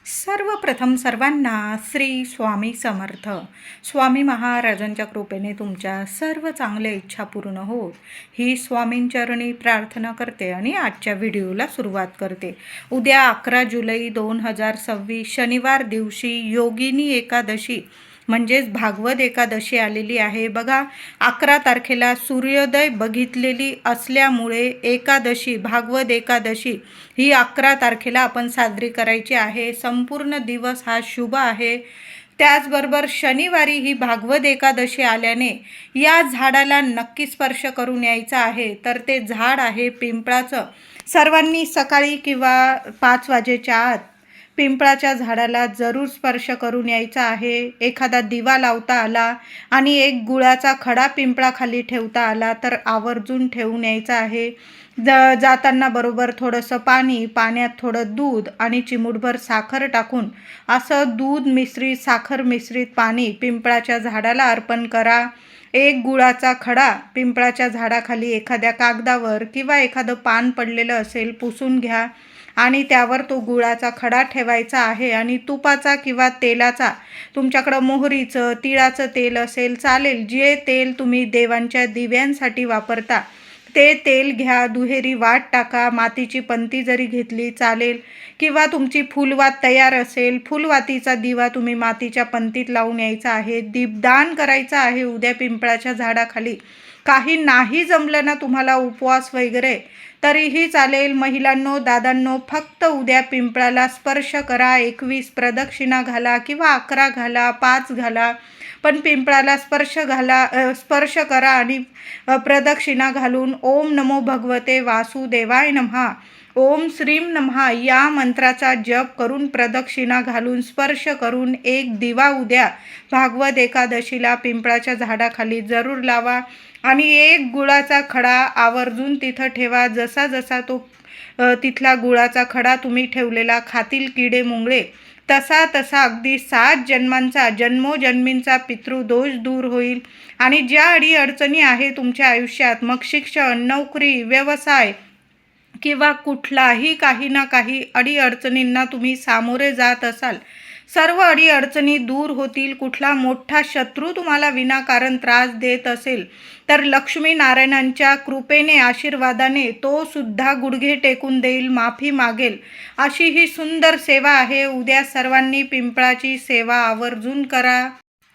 सर्वप्रथम सर्वांना श्री स्वामी समर्थ. स्वामी महाराजांच्या कृपेने तुमच्या सर्व चांगल्या इच्छा पूर्ण होत ही स्वामींचरणी प्रार्थना करते आणि आजच्या व्हिडिओला सुरुवात करते. उद्या 11 जुलै 2026 शनिवार दिवशी योगिनी एकादशी म्हणजेच भागवत एकादशी आलेली आहे. बघा, 11 तारखेला सूर्योदय बघितलेली असल्यामुळे एकादशी, भागवत एकादशी ही 11 तारखेला आपण साजरी करायची आहे. संपूर्ण दिवस हा शुभ आहे. त्याचबरोबर शनिवारी ही भागवत एकादशी आल्याने या झाडाला नक्की स्पर्श करून यायचा आहे. तर ते झाड आहे पिंपळाचं. सर्वांनी सकाळी किंवा 5 वाजेच्या आत पिंपळाच्या झाडाला जरूर स्पर्श करून यायचा आहे. एखादा दिवा लावता आला आणि एक गुळाचा खडा पिंपळाखाली ठेवता आला तर आवर्जून ठेवून यायचा आहे. जाताना बरोबर थोडंसं पाणी, पाण्यात थोडं दूध आणि चिमूटभर साखर टाकून असं दूध मिश्रित, साखर मिश्रित पाणी पिंपळाच्या झाडाला अर्पण करा. एक गुळाचा खडा पिंपळाच्या झाडाखाली एखाद्या कागदावर किंवा एखादं पान पडलेलं असेल पुसून घ्या आणि त्यावर तो गुळाचा खडा ठेवायचा आहे. आणि तुपाचा किंवा तेलाचा, तुमच्याकडं मोहरीचं, तिळाचं तेल असेल चालेल, जे तेल तुम्ही देवांच्या दिव्यांसाठी वापरता ते तेल घ्या. दुहेरी वाट टाका. मातीची पंती जरी घेतली चालेल किंवा तुमची फुलवात तयार असेल, फुलवातीचा दिवा तुम्ही मातीच्या पंतीत लावून यायचा आहे. दीपदान करायचं आहे उद्या पिंपळाच्या झाडाखाली. काही नाही जमलं ना तुम्हाला उपवास वगैरे तरीही चालेल. महिलांनो, दादांनो, फक्त उद्या पिंपळाला स्पर्श करा. 21 प्रदक्षिणा घाला किंवा 11 घाला, 5 घाला, पण पिंपळाला स्पर्श करा आणि प्रदक्षिणा घालून ओम नमो भगवते वासुदेवाय नमः, ओम श्रीम नमः या मंत्राचा जप करून प्रदक्षिणा घालून स्पर्श करून एक दिवा उद्या भागवत एकादशीला पिंपळाच्या झाडाखाली जरूर लावा. आणि एक गुळाचा खडा आवर्जून तिथं ठेवा. जसा जसा तो तिथला गुळाचा खडा तुम्ही ठेवलेला खातील किडे मुंगळे, तसा तसा अगदी 7 जन्मांचा, जन्मोजन्मींचा पितृदोष दूर होईल. आणि ज्या अडीअडचणी आहे तुमच्या आयुष्यात, मग शिक्षण, नोकरी, व्यवसाय किंवा कुठलाही काही ना काही अडीअडचणींना तुम्ही सामोरे जात असाल, सर्व अडीअडचणी दूर होतील. कुठला मोठा शत्रू तुम्हाला विनाकारण त्रास देत असेल तर लक्ष्मी नारायणांच्या कृपेने, आशीर्वादाने तो सुद्धा गुडघे टेकून देईल, माफी मागेल. अशी ही सुंदर सेवा आहे. उद्या सर्वांनी पिंपळाची सेवा आवर्जून करा.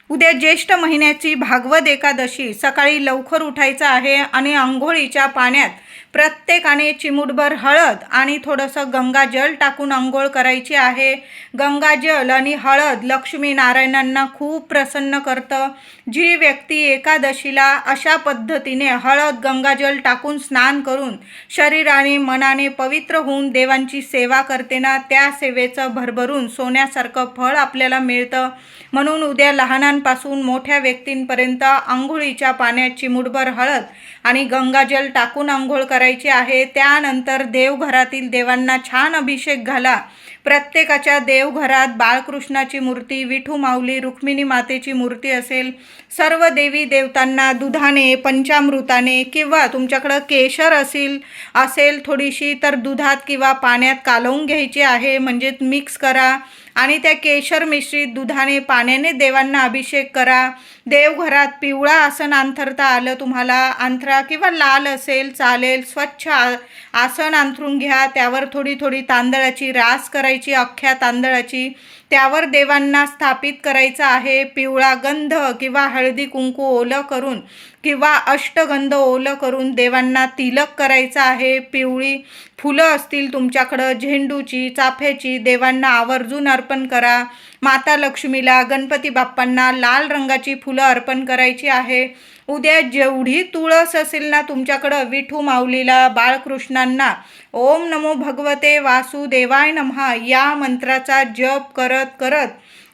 उद्या ज्येष्ठ महिन्याची भागवत एकादशी. सकाळी लवकर उठायचं आहे आणि अंघोळीच्या पाण्यात प्रत्येकाने चिमूटभर हळद आणि थोडंसं गंगाजल टाकून अंघोळ करायची आहे. गंगाजल आणि हळद लक्ष्मी नारायणांना खूप प्रसन्न करतं. जी व्यक्ती एकादशीला अशा पद्धतीने हळद, गंगाजल टाकून स्नान करून शरीर आणि मनाने पवित्र होऊन देवांची सेवा करते ना, त्या सेवेचं भरभरून सोन्यासारखं फळ आपल्याला मिळतं. म्हणून उद्या लहानांपासून मोठ्या व्यक्तींपर्यंत आंघोळीच्या पाण्यात चिमूटभर हळद आणि गंगाजल टाकून आंघोळ करायची आहे. त्यानंतर देवघरातील देवांना छान अभिषेक घाला. प्रत्येकाच्या देवघरात बाळकृष्णाची मूर्ती, विठू माऊली, रुक्मिणी मातेची मूर्ती असेल, सर्व देवी देवतांना दुधाने, पंचामृताने किंवा तुमच्याकडं केशर असेल थोडीशी तर दुधात किंवा पाण्यात कालवून घ्यायची आहे, म्हणजे मिक्स करा आणि त्या केशर मिश्रित दुधाने, पाण्याने देवांना अभिषेक करा. देवघरात पिवळा आसन अंथरता आलं तुम्हाला, अंथरा किंवा लाल असेल चालेल. स्वच्छ आसन अंथरून घ्या. त्यावर थोडी थोडी तांदळाची रास करायची, अख्ख्या तांदळाची. त्यावर देवांना स्थापित करायचं आहे. पिवळा गंध किंवा हळदी कुंकू ओलं करून किंवा अष्टगंध ओलं करून देवांना तिलक करायचं आहे. पिवळी फुलं असतील तुमच्याकडं, झेंडूची, चाफ्याची, देवांना आवर्जून अर्पण करा. माता लक्ष्मीला, गणपती बाप्पांना लाल रंगाची फुलं अर्पण करायची आहे. उद्या जेवढी तुळस असेल ना तुमच्याकडं, विठू माऊलीला, बाळकृष्णांना ओम नमो भगवते वासुदेवाय नमः या मंत्राचा जप करत करत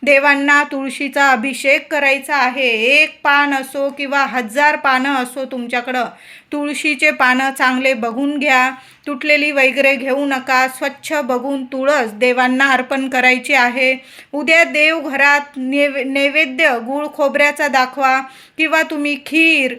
देवांना तुळशीचा अभिषेक करायचा आहे. 1 पान असो किंवा 1000 पानं असो तुमच्याकडं, तुळशीचे पानं चांगले बघून घ्या. तुटलेली वगैरे घेऊ नका. स्वच्छ बघून तुळस देवांना अर्पण करायची आहे. उद्या देवघरात नैवेद्य गूळ खोबऱ्याचा दाखवा किंवा तुम्ही खीर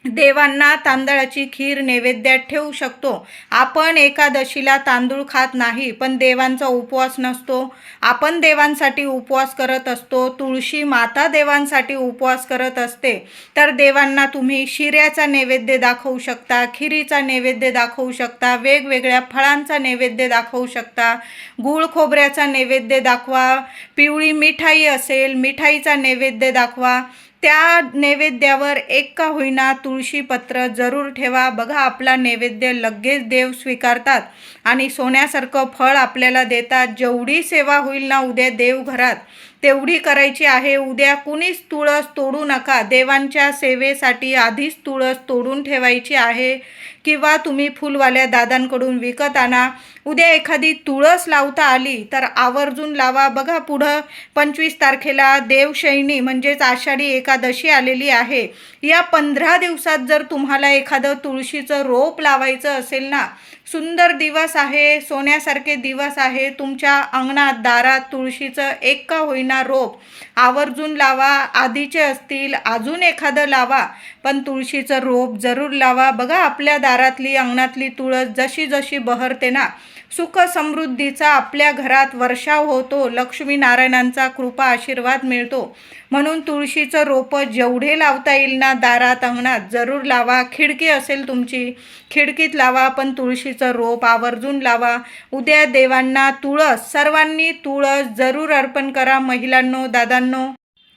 देवांना तांदळाची खीर नैवेद्यात ठेवू शकतो. आपण एकादशीला तांदूळ खात नाही, पण देवांचा उपवास नसतो. आपण देवांसाठी उपवास करत असतो. तुळशी माता देवांसाठी उपवास करत असते. तर देवांना तुम्ही शिऱ्याचा नैवेद्य दाखवू शकता, खिरीचा नैवेद्य दाखवू शकता, वेगवेगळ्या फळांचा नैवेद्य दाखवू शकता, गूळ खोबऱ्याचा नैवेद्य दाखवा, पिवळी मिठाई असेल मिठाईचा नैवेद्य दाखवा. त्या नैवेद्यावर एक का होईना तुळशीपत्र जरूर ठेवा. बघा, आपला नैवेद्य लगेच देव स्वीकारतात आणि सोन्यासारखं फळ आपल्याला देतात. जेवढी सेवा होईल ना उद्या देवघरात तेवढी करायची आहे. उद्या कुणीच तुळस तोडू नका. देवांच्या सेवेसाठी आधीच तुळस तोडून ठेवायची आहे किंवा तुम्ही फुलवाल्या दादांकडून विकत आणा. उद्या एखादी तुळस लावता आली तर आवर्जून लावा. बघा, पुढं 25 तारखेला देवशयनी म्हणजेच आषाढी एकादशी आलेली आहे. या 15 दिवसात जर तुम्हाला एखादं तुळशीचं रोप लावायचं असेल ना, सुंदर दिवस आहे, सोन्यासारखे दिवस आहे. तुमच्या अंगणात दारात तुळशीचं एक का होईना रोप आवर्जून लावा. आधीचे असतील अजून एखादं लावा, पण तुळशीचं रोप जरूर लावा. बघा, आपल्या दारातली अंगणातली तुळस जशी जशी बहरते ना, सुख समृद्धीचा आपल्या घरात वर्षाव होतो. लक्ष्मीनारायणांचा कृपा आशीर्वाद मिळतो. म्हणून तुळशीचं रोपं जेवढे लावता येईल ना दारात अंगणात जरूर लावा. खिडकी असेल तुमची, खिडकीत लावा, पण तुळशीचं रोप आवर्जून लावा. उद्या देवांना तुळस, सर्वांनी तुळस जरूर अर्पण करा. महिलांनो, दादांनो,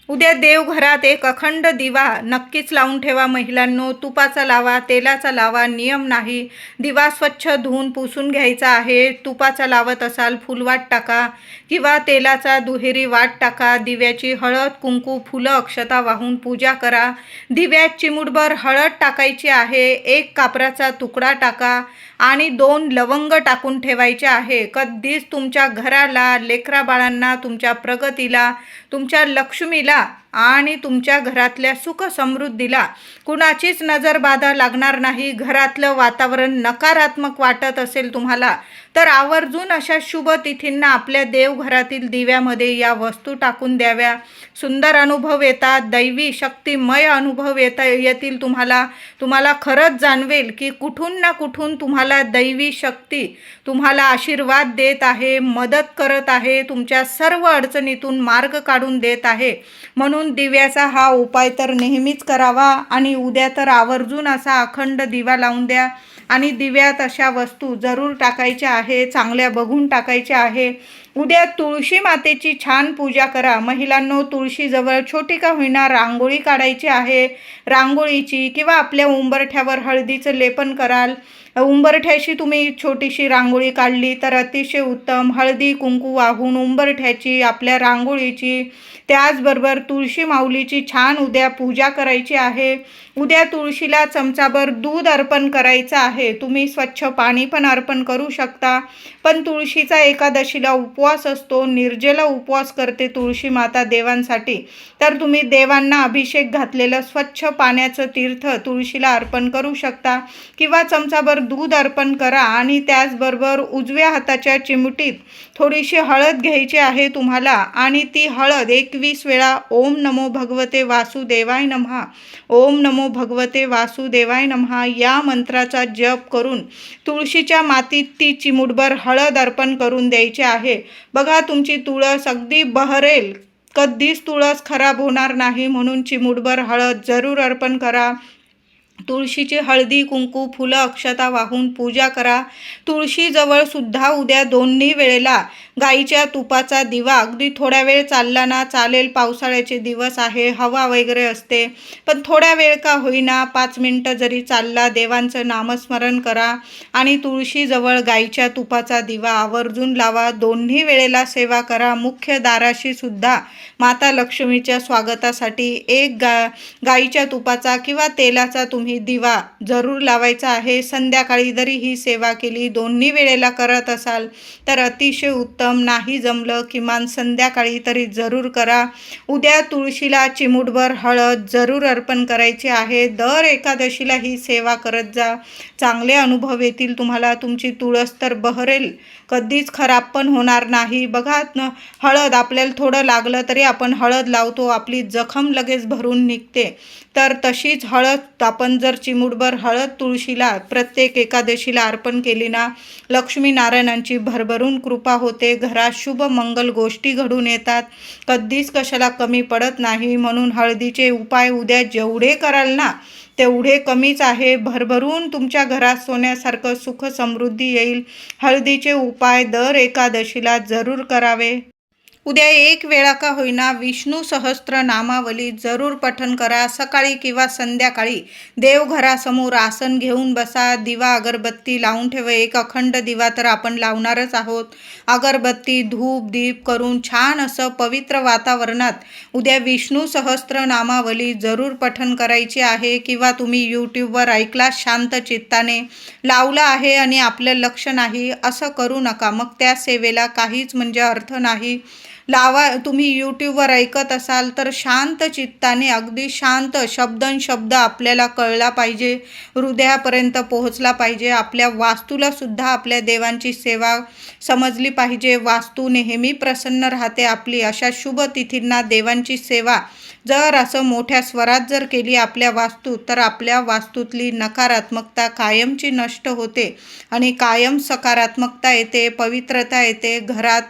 उद्या देवघरात एक अखंड दिवा नक्कीच लावून ठेवा. महिलांनो, तुपाचा लावा, तेलाचा लावा, नियम नाही. दिवा स्वच्छ धुवून पुसून घ्यायचा आहे. तुपाचा लावत असाल फुलवाट टाका किंवा तेलाचा दुहेरी वाट टाका. दिव्याची हळद, कुंकू, फुलं, अक्षता वाहून पूजा करा. दिव्यात चिमूटभर हळद टाकायची आहे. एक कापराचा तुकडा टाका आणि 2 लवंग टाकून ठेवायचे आहे. कधीच तुमच्या घराला, लेकरा बाळांना, तुमच्या प्रगतीला, तुमच्या लक्ष्मीला आणि तुमच्या घरातल्या सुख समृद्धीला कुणाचीच नजर बाधा लागणार नाही. घरातलं वातावरण नकारात्मक वाटत असेल तुम्हाला तर आवर्जून अशा शुभ तिथींना आपल्या देवघरातील दिव्यामध्ये या वस्तू टाकून द्याव्या. सुंदर अनुभव येतात. दैवी शक्तिमय अनुभव येतील तुम्हाला खरंच जाणवेल की कुठून ना कुठून तुम्हाला दैवी शक्ती तुम्हाला आशीर्वाद देत आहे, मदत करत आहे, तुमच्या सर्व अडचणीतून मार्ग काढून देत आहे. म्हणून दिव्याचा हा उपाय तर नेहमीच करावा आणि उद्या तर आवर्जून असा अखंड दिवा लावून द्या आणि दिव्यात अशा वस्तू जरूर टाकायच्या आहे, चांगल्या बघून टाकायच्या आहे. उद्या तुळशी मातेची छान पूजा करा. महिलांनो, तुळशीजवळ छोटी का होईना रांगोळी काढायची आहे. रांगोळीची किंवा आपल्या उंबरठ्यावर हळदीचं लेपन कराल. उंबरठ्याशी तुम्ही छोटीशी रांगोळी काढली तर अतिशय उत्तम. हळदी कुंकू वाहून उंबरठ्याची, आपल्या रांगोळीची, त्याचबरोबर तुळशी माऊलीची छान उद्या पूजा करायची आहे. उद्या तुळशीला चमचाभर दूध अर्पण करायचं आहे. तुम्ही स्वच्छ पाणी पण अर्पण करू शकता, पण तुळशीचा एकादशीला उपवास असतो, निर्जला उपवास करते तुळशी माता देवांसाठी. तर तुम्ही देवांना अभिषेक घातलेलं स्वच्छ पाण्याचं तीर्थ तुळशीला अर्पण करू शकता किंवा चमचाभर दूध अर्पण करा आणि त्याचबरोबर उजव्या हाताच्या चिमुटीत थोडीशी हळद घ्यायची आहे तुम्हाला आणि ती हळद 21 वेळा ओम नमो भगवते वासुदेवाय नमः, ओम नमो भगवते वासुदेवाय नमः या मंत्राचा जप करून तुळशीच्या मातीत ती चिमूटभर हळद अर्पण करून द्यायची आहे. बघा, तुमची तुळस अगदी बहरेल, कधीच तुळस खराब होणार नाही. म्हणून चिमूटभर हळद जरूर अर्पण करा. तुळशीची हळदी कुंकू फुलं अक्षता वाहून पूजा करा. तुळशीजवळ सुद्धा उद्या दोन्ही वेळेला गाईच्या तुपाचा दिवा, अगदी थोड्या वेळ चालला ना चालेल, पावसाळ्याचे दिवस आहे, हवा वगैरे असते, पण थोड्या वेळ का होईना 5 मिनटं जरी चालला, देवांचं नामस्मरण करा आणि तुळशीजवळ गाईच्या तुपाचा दिवा आवर्जून लावा. दोन्ही वेळेला सेवा करा. मुख्य दाराशी सुद्धा माता लक्ष्मीच्या स्वागतासाठी एक गाईच्या तुपाचा किंवा तेलाचा तुम्ही दिवा जरूर लावायचा आहे. संध्याकाळी जरी ही सेवा केली, दोन्ही वेळेला करत असाल तर अतिशय उत्तम. उत्तम, नाही जमलं किमान संध्याकाळी तरी जरूर करा. उद्या तुळशीला चिमूटभर हळद जरूर अर्पण करायची आहे. दर एकादशीला ही सेवा करत जा. चांगले अनुभव येतील तुम्हाला. तुमची तुळस तर बहरेल, कधीच खराब पण होणार नाही. बघा हळद आपल्याला थोडं लागलं तरी आपण हळद लावतो, आपली जखम लगेच भरून निघते. तर तशीच हळद आपण जर चिमूटभर हळद तुळशीला प्रत्येक एकादशीला अर्पण केली ना, लक्ष्मीनारायणांची भरभरून कृपा होते. घरात शुभ मंगल गोष्टी घडून येतात, कधीच कशाला कमी पडत नाही. म्हणून हळदीचे उपाय उद्या जेवढे कराल ना तेवढे कमीच आहे. भरभरून तुमच्या घरात सोन्यासारखं सुख समृद्धी येईल. हळदीचे उपाय दर एकादशीला जरूर करावे. उद्या एक वेळा का होईना विष्णू सहस्त्र नामावली जरूर पठण करा. सकाळी किंवा संध्याकाळी देवघरासमोर आसन घेऊन बसा. दिवा अगरबत्ती लावून ठेवा. एक अखंड दिवा तर आपण लावणारच आहोत. अगरबत्ती धूप दीप करून छान असं पवित्र वातावरणात उद्या विष्णू सहस्त्र नामावली जरूर पठण करायची आहे. किंवा तुम्ही यूट्यूबवर ऐकला, शांत चित्ताने लावला आहे आणि आपलं लक्ष नाही, असं करू नका. मग त्या सेवेला काहीच म्हणजे अर्थ नाही. तुम्ही यूट्यूबवर ऐकत असाल तर शांत चित्ताने, अगदी शांत शब्द आपल्याला कळला पाहिजे, हृदयापर्यंत पोहोचला पाहिजे. आपल्या वास्तूला सुद्धा आपल्या देवांची सेवा समजली पाहिजे. वास्तू नेहमी प्रसन्न राहते आपली. अशा शुभ तिथींना देवांची सेवा जर असं मोठ्या स्वरात जर केली आपल्या वास्तूत, तर आपल्या वास्तूतली नकारात्मकता कायमची नष्ट होते आणि कायम सकारात्मकता येते, पवित्रता येते, घरात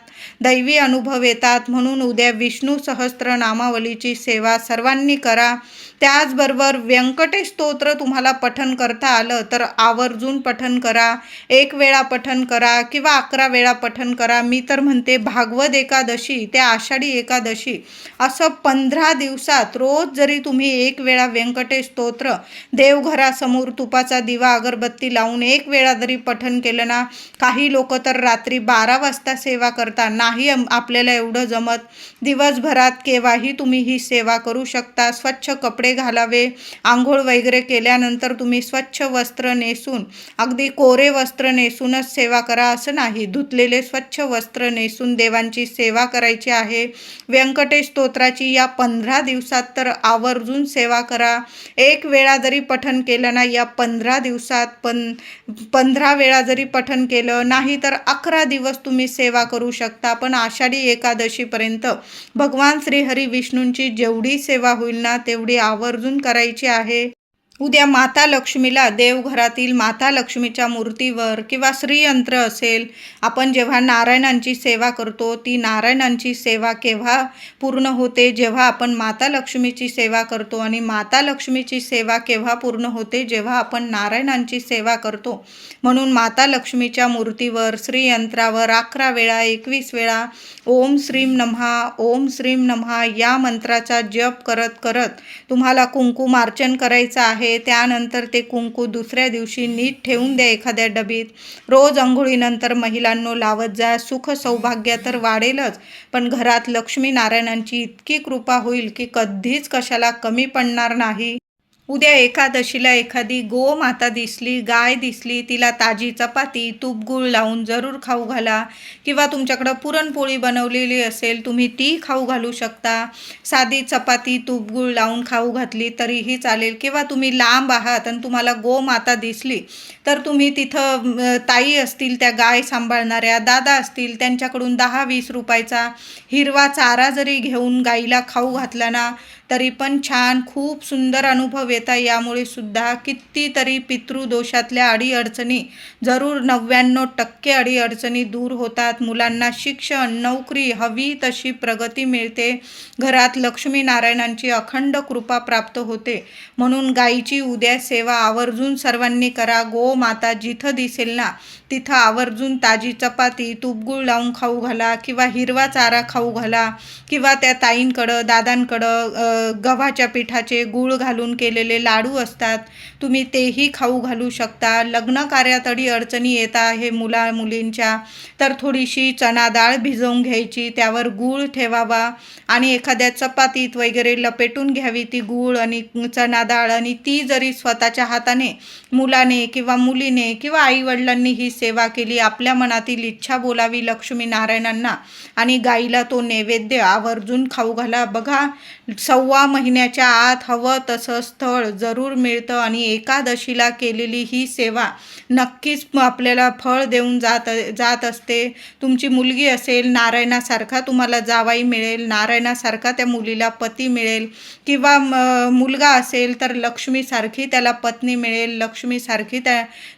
दैवी अनुभव येतात. म्हणून उद्या विष्णू सहस्त्र नामावलीची सेवा सर्वांनी करा. त्याचबरोबर व्यंकटेश स्तोत्र तुम्हाला पठण करता आलं तर आवर्जून पठण करा. 1 वेळा पठण करा किंवा 11 वेळा पठण करा. मी तर म्हणते भागवत एकादशी ते आषाढी एकादशी असं 15 दिवसात रोज जरी तुम्ही 1 वेळा व्यंकटेश स्तोत्र देवघरासमोर तुपाचा दिवा अगरबत्ती लावून 1 वेळा जरी पठण केलं ना, काही लोक तर रात्री 12 वाजता सेवा करतात. नाही आपल्याला एवढं जमत, दिवसभरात केव्हाही तुम्ही ही सेवा करू शकता. स्वच्छ कपडे घालावे. आंघोळ वगैरे केल्यानंतर तुम्ही स्वच्छ वस्त्र नेसून, अगदी कोरे वस्त्र नेसूनच सेवा करा असं नाही, धुतलेले स्वच्छ वस्त्र नेसून देवांची सेवा करायची आहे. व्यंकटेश स्तोत्राची या 15 दिवसात तर आवर्जून सेवा करा. 1 वेळा जरी पठण केलं ना या 15 दिवसात, 15 वेळा जरी पठण केलं नाही तर 11 दिवस तुम्ही सेवा करू शकता. पण आषाढी एकादशीपर्यंत भगवान श्रीहरी विष्णूंची जेवढी सेवा होईल ना तेवढी आवर्जून करायची आहे. उद्या माता लक्ष्मीला देवघरातील माता लक्ष्मीच्या मूर्तीवर किंवा श्रीयंत्र असेल, आपण जेव्हा नारायणांची सेवा करतो ती नारायणांची सेवा केव्हा पूर्ण होते, जेव्हा आपण माता लक्ष्मीची सेवा करतो. आणि माता लक्ष्मीची सेवा केव्हा पूर्ण होते, जेव्हा आपण नारायणांची सेवा करतो. म्हणून माता लक्ष्मीच्या मूर्तीवर श्रीयंत्रावर 11 वेळा 21 वेळा ओम श्रीम नमः ओम श्रीम नमः या मंत्राचा जप करत करत तुम्हाला कुंकुमार्चन करायचं आहे. त्यानंतर ते कुंकू दुसऱ्या दिवशी नीट ठेवून द्या एखाद्या डबीत. रोज अंघोळीनंतर महिलांनो लावत जा. सुख सौभाग्य तर वाढेलच, पण घरात लक्ष्मी नारायणांची इतकी कृपा होईल की कधीच कशाला कमी पडणार नाही. उद्या एकादशीला एखादी गोमाता दिसली, गाय दिसली, तिला ताजी चपाती तूप गूळ लावून जरूर खाऊ घाला. किंवा तुमच्याकडं पुरणपोळी बनवलेली असेल तुम्ही ती खाऊ घालू शकता. साधी चपाती तूप गूळ लावून खाऊ घातली तरीही चालेल. किंवा तुम्ही लांब आहात आणि तुम्हाला गोमाता दिसली तर तुम्ही तिथं ताई असतील त्या गाय सांभाळणाऱ्या, दादा असतील त्यांच्याकडून 10-20 रुपयाचा हिरवा चारा जरी घेऊन गाईला खाऊ घातला ना तरी पण छान, खूप सुंदर अनुभव येतात. यामुळे सुद्धा कितीतरी पितृदोषातल्या अडीअडचणी जरूर 99% अडीअडचणी दूर होतात. मुलांना शिक्षण, नोकरी, हवी तशी प्रगती मिळते. घरात लक्ष्मीनारायणांची अखंड कृपा प्राप्त होते. म्हणून गायीची उद्या सेवा आवर्जून सर्वांनी करा. गोमाता जिथं दिसेल ना तिथं आवर्जून ताजी चपाती तूपगूळ लावून खाऊ घाला किंवा हिरवा चारा खाऊ घाला. किंवा त्या ताईंकडं, दादांकडं गव्हाच्या पिठाचे गूळ घालून केलेले लाडू असतात, तुम्ही तेही खाऊ घालू शकता. लग्न कार्यात अडचणी येत आहे मुलींच्या, तर थोडीशी चणा डाळ भिजवून घ्यायची, त्यावर गूळ ठेवावा आणि एखाद्या चपातीत वगैरे लपेटून घ्यावी ती गूळ आणि चणा डाळ. आणि ती जरी स्वतःच्या हाताने मुलाने किंवा मुलीने किंवा आईवडिलांनी ही सेवा केली, आपल्या मनातील इच्छा बोलावी लक्ष्मी नारायणांना आणि गाईला तो नैवेद्य आवर्जून खाऊ घाला. बघा 1.25 महिन्याच्या आत हवं तसं स्थळ जरूर मिळतं आणि एकादशीला केलेली ही सेवा नक्कीच आपल्याला फळ देऊन जात असते. तुमची मुलगी असेल, नारायणासारखा तुम्हाला जावाई मिळेल, नारायणासारखा त्या मुलीला पती मिळेल, किंवा मुलगा असेल तर लक्ष्मीसारखी त्याला पत्नी मिळेल, लक्ष्मीसारखी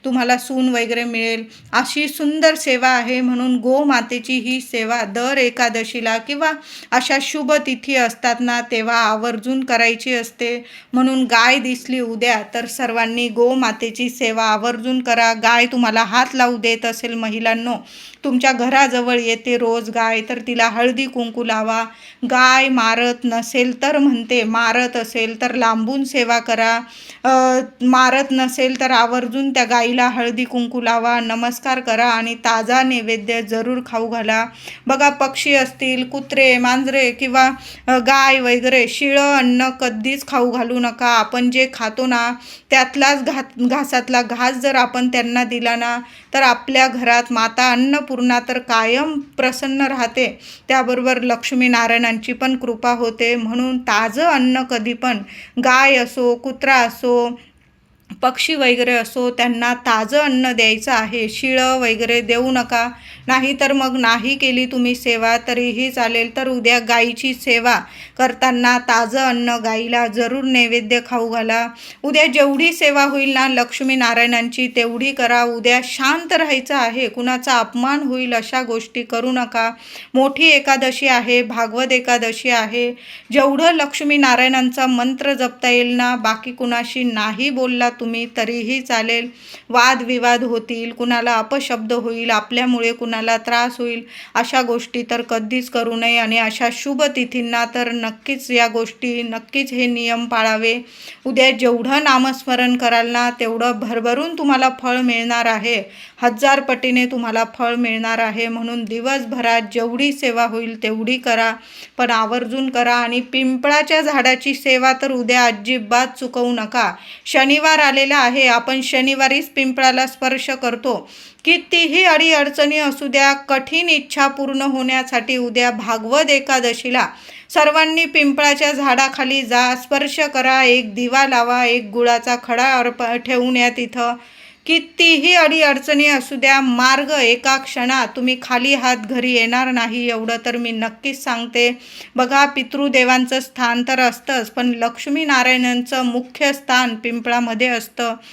तुम्हाला सून वगैरे मिळेल. अशी सुंदर सेवा आहे. म्हणून गोमातेची ही सेवा दर एकादशीला किंवा अशा शुभ तिथी असतात ना तेव्हा आवर्जून करायची असते. म्हणून गाय दिसली उद्या तर सर्वांनी गोमातेची सेवा आवर्जून करा. गाय तुम्हाला हात लावू देत असेल महिलांनो, तुमच्या घराजवळ येते रोज गाय, तर तिला हळदी कुंकू लावा. गाय मारत नसेल तर म्हणते, मारत असेल तर लांबून सेवा करा, मारत नसेल तर आवर्जून त्या गाईला हळदी कुंकू लावा, नमस्कार करा आणि ताजा नैवेद्य जरूर खाऊ घाला. बघा पक्षी असतील, कुत्रे, मांजरे किंवा गाय वगैरे शिळं अन्न कधीच खाऊ घालू नका. आपण जे खातो ना त्यातलाच घासातला घास जर आपण त्यांना दिला ना तर आपल्या घरात माता अन्नपूर्णा तर कायम प्रसन्न राहते. त्याबरोबर लक्ष्मी नारायणांची पण कृपा होते. म्हणून ताजं अन्न कधी पण, गाय असो, कुत्रा असो, पक्षी वगैरे असो, त्यांना ताजं अन्न द्यायचं आहे. शिळं वगैरे देऊ नका. नाही तर मग नाही केली तुम्ही सेवा तरीही चालेल. तर उद्या गाईची सेवा करताना ताजं अन्न गाईला जरूर नैवेद्य खाऊ घाला. उद्या जेवढी सेवा होईल ना लक्ष्मी नारायणांची तेवढी करा. उद्या शांत राहायचं आहे. कुणाचा अपमान होईल अशा गोष्टी करू नका. मोठी एकादशी आहे, भागवत एकादशी आहे. जेवढं लक्ष्मी नारायणांचा मंत्र जपता येईल ना, बाकी कुणाशी नाही बोलला तुम्ही तरीही चालेल. वादविवाद होतील, कुणाला अपशब्द होईल, आपल्यामुळे कुणाला त्रास होईल, अशा गोष्टी तर कधीच करू नये. आणि अशा शुभ तिथींना तर नक्कीच या गोष्टी, नक्कीच हे नियम पाळावे. उद्या जेवढं नामस्मरण कराल ना तेवढं भरभरून तुम्हाला फळ मिळणार आहे. 1000 पटीने तुम्हाला फळ मिळणार आहे. म्हणून दिवसभरात जेवढी सेवा होईल तेवढी करा, पण आवर्जून करा. आणि पिंपळाच्या झाडाची सेवा तर उद्या अजिबात चुकवू नका. शनिवार आलेला आहे, आपण शनिवारीच पिंपळाला स्पर्श करतो. कितीही अडीअडचणी असू द्या, कठीण इच्छा पूर्ण होण्यासाठी उद्या भागवत एकादशीला सर्वांनी पिंपळाच्या झाडाखाली जा, स्पर्श करा, एक दिवा लावा, एक गुळाचा खडा ठेवून या तिथं. कितीही अडीअडचणी असू द्या, मार्ग एका क्षणात तुम्ही खाली हात घरी येणार नाही, एवढं तर मी नक्कीच सांगते. बघा पितृदेवांचं स्थान तर असतंच, पण लक्ष्मी नारायणांचं मुख्य स्थान पिंपळामध्ये असतं.